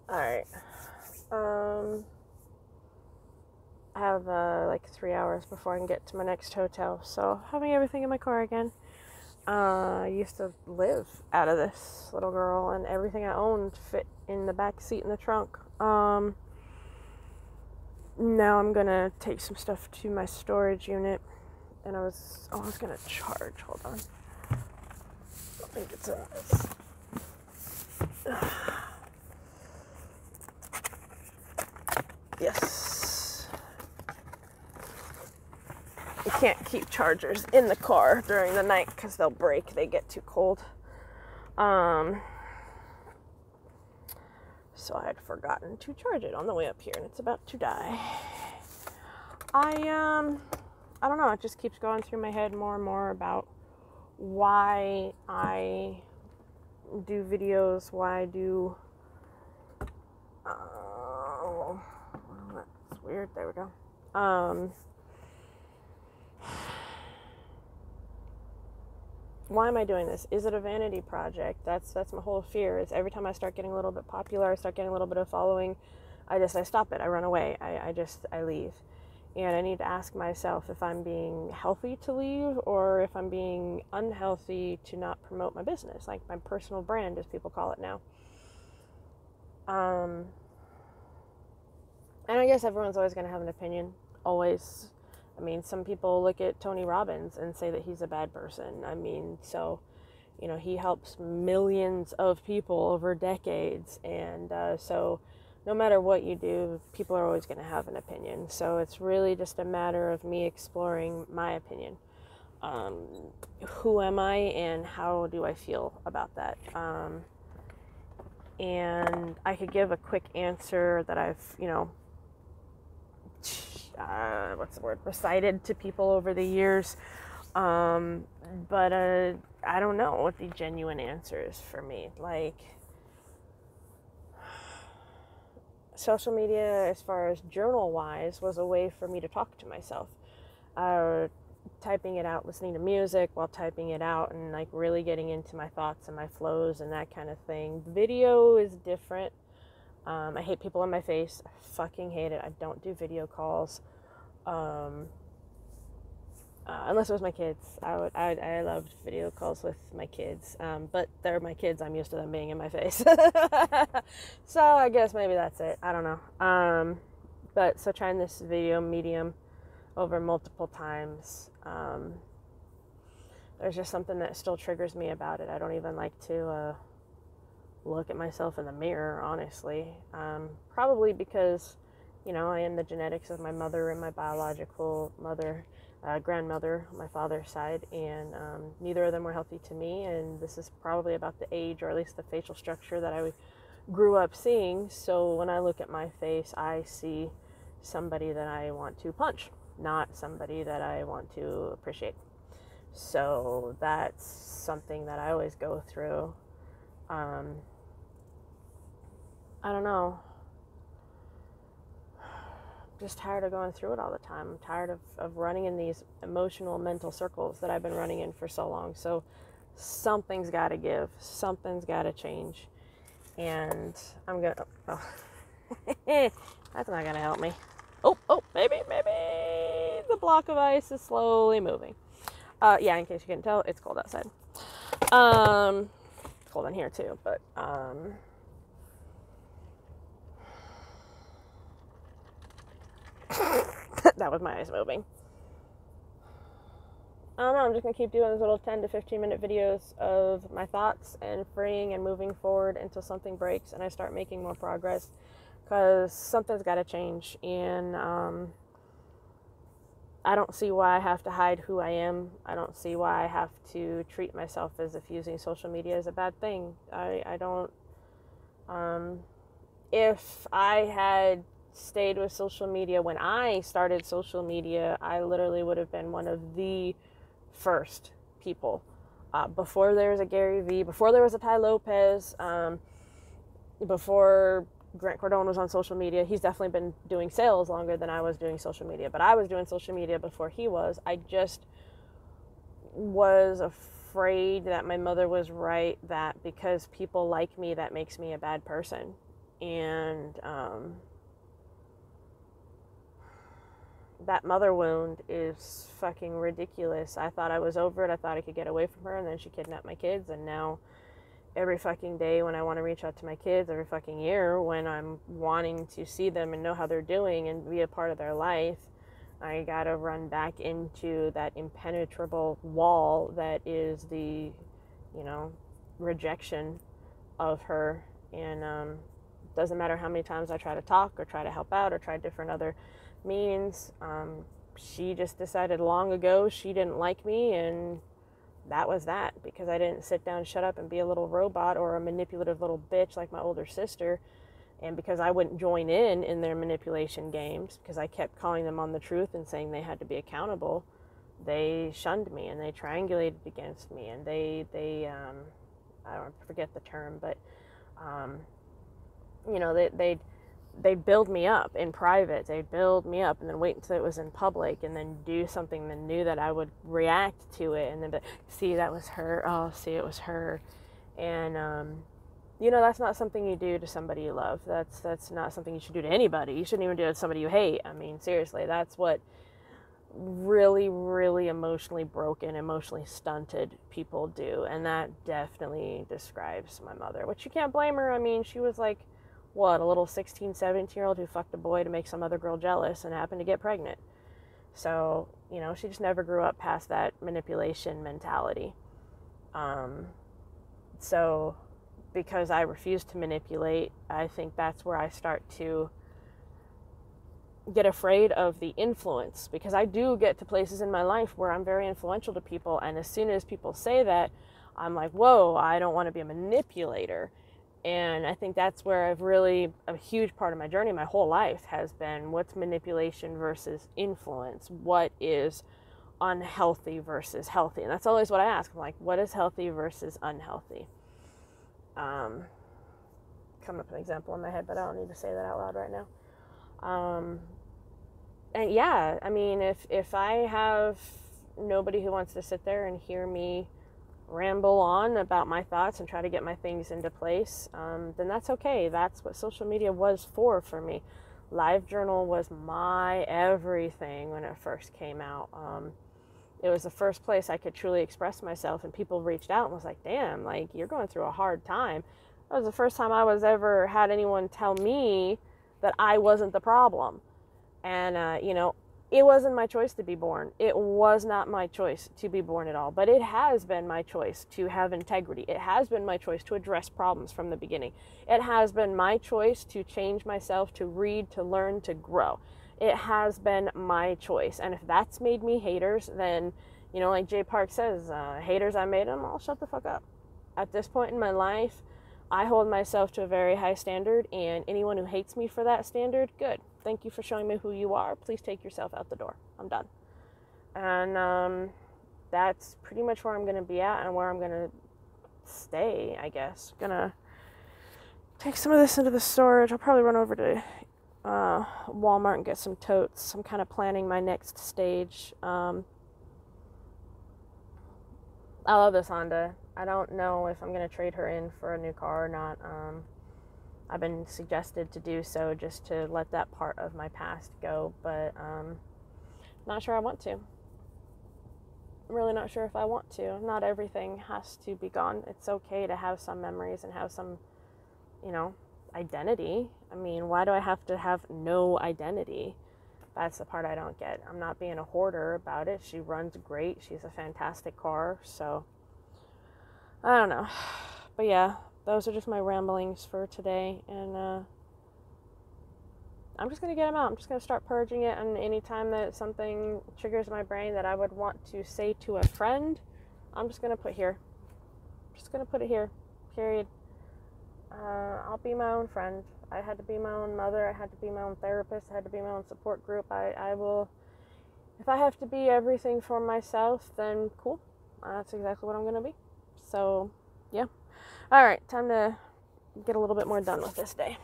Alright. I have like 3 hours before I can get to my next hotel. So having everything in my car again. I used to live out of this little girl, and everything I owned fit in the back seat in the trunk. Now I'm gonna take some stuff to my storage unit, and I was gonna charge. Hold on. I think it's in this. Yes. You can't keep chargers in the car during the night because they'll break. They get too cold. So I had forgotten to charge it on the way up here, and it's about to die. I don't know. It just keeps going through my head more and more about why I do videos, why I do. Well, that's weird. There we go. Why am I doing this? Is it a vanity project? That's my whole fear. Is every time I start getting a little bit popular, I start getting a little bit of following, I stop it. I run away. I leave. And I need to ask myself if I'm being healthy to leave or if I'm being unhealthy to not promote my business, like my personal brand, as people call it now. And I guess everyone's always going to have an opinion. Always. I mean, some people look at Tony Robbins and say that he's a bad person. I mean, so, he helps millions of people over decades. And so no matter what you do, people are always going to have an opinion. So it's really just a matter of me exploring my opinion. Who am I and how do I feel about that? And I could give a quick answer that I've, recited to people over the years. But I don't know what the genuine answer is for me. Like, social media, as far as journal-wise, was a way for me to talk to myself. Typing it out, listening to music while typing it out, and like really getting into my thoughts and my flows and that kind of thing. Video is different. I hate people in my face. I fucking hate it. I don't do video calls. Unless it was my kids. I loved video calls with my kids. But they're my kids. I'm used to them being in my face. So I guess maybe that's it. I don't know. But so trying this video medium over multiple times, there's just something that still triggers me about it. I don't even like to look at myself in the mirror, honestly. Probably because, I am the genetics of my mother and my biological mother, grandmother, my father's side, and neither of them were healthy to me, and this is probably about the age, or at least the facial structure that I grew up seeing. So when I look at my face, I see somebody that I want to punch, not somebody that I want to appreciate. So that's something that I always go through. I don't know. I'm just tired of going through it all the time. I'm tired of running in these emotional, mental circles that I've been running in for so long. So something's got to give. Something's got to change. And I'm going to... Oh. That's not going to help me. Oh, maybe the block of ice is slowly moving. Yeah, in case you couldn't tell, it's cold outside. It's cold in here too, but that was my eyes moving. I don't know, I'm just going to keep doing these little 10 to 15 minute videos of my thoughts and freeing and moving forward until something breaks and I start making more progress, because something's got to change. And I don't see why I have to hide who I am. I don't see why I have to treat myself as if using social media is a bad thing. I don't. If I had stayed with social media when I started social media, I literally would have been one of the first people. Before there was a Gary Vee, before there was a Tai Lopez, before Grant Cardone was on social media. He's definitely been doing sales longer than I was doing social media, but I was doing social media before he was. I just was afraid that my mother was right, that because people like me, that makes me a bad person. And that mother wound is fucking ridiculous. I thought I was over it. I thought I could get away from her, and then she kidnapped my kids, and now every fucking day when I want to reach out to my kids, every fucking year when I'm wanting to see them and know how they're doing and be a part of their life, I gotta run back into that impenetrable wall that is the, rejection of her. And doesn't matter how many times I try to talk or try to help out or try different other means, she just decided long ago she didn't like me, and that was that, because I didn't sit down, shut up, and be a little robot or a manipulative little bitch like my older sister. And because I wouldn't join in their manipulation games, because I kept calling them on the truth and saying they had to be accountable, they shunned me and they triangulated against me, and they I don't forget the term, but they'd build me up in private. They'd build me up and then wait until it was in public and then do something that knew that I would react to it, and then be, see, that was her. Oh, see, it was her. And that's not something you do to somebody you love. That's not something you should do to anybody. You shouldn't even do it to somebody you hate. I mean, seriously, that's what really, really emotionally broken, emotionally stunted people do. And that definitely describes my mother, which you can't blame her. I mean, she was like, what, a little 16, 17-year-old who fucked a boy to make some other girl jealous and happened to get pregnant. So, she just never grew up past that manipulation mentality. So because I refuse to manipulate, I think that's where I start to get afraid of the influence, because I do get to places in my life where I'm very influential to people, and as soon as people say that, I'm like, whoa, I don't want to be a manipulator. And I think that's where a huge part of my journey, my whole life, has been what's manipulation versus influence, what is unhealthy versus healthy. And that's always what I ask. I'm like, what is healthy versus unhealthy? Coming up with an example in my head, but I don't need to say that out loud right now. And yeah, I mean, if I have nobody who wants to sit there and hear me ramble on about my thoughts and try to get my things into place, then that's okay. That's what social media was for me. LiveJournal was my everything when it first came out. It was the first place I could truly express myself, and people reached out and was like, damn, like, you're going through a hard time. That was the first time I was ever had anyone tell me that I wasn't the problem. And, it wasn't my choice to be born. It was not my choice to be born at all. But it has been my choice to have integrity. It has been my choice to address problems from the beginning. It has been my choice to change myself, to read, to learn, to grow. It has been my choice. And if that's made me haters, then, like Jay Park says, haters, I made them, I'll shut the fuck up. At this point in my life, I hold myself to a very high standard, and anyone who hates me for that standard, good. Thank you for showing me who you are. Please take yourself out the door. I'm done. And that's pretty much where I'm going to be at and where I'm going to stay, I guess. Gonna take some of this into the storage. I'll probably run over to Walmart and get some totes. I'm kind of planning my next stage. I love this Honda. I don't know if I'm going to trade her in for a new car or not. I've been suggested to do so just to let that part of my past go, but not sure I want to. I'm really not sure if I want to. Not everything has to be gone. It's okay to have some memories and have some, identity. I mean, why do I have to have no identity? That's the part I don't get. I'm not being a hoarder about it. She runs great. She's a fantastic car, so I don't know. But yeah, those are just my ramblings for today, and I'm just going to get them out. I'm just going to start purging it, and anytime that something triggers my brain that I would want to say to a friend, I'm just going to put here. Just going to put it here, period. I'll be my own friend. I had to be my own mother. I had to be my own therapist. I had to be my own support group. I will, if I have to be everything for myself, then cool. That's exactly what I'm going to be. So, yeah. All right, time to get a little bit more done with this day.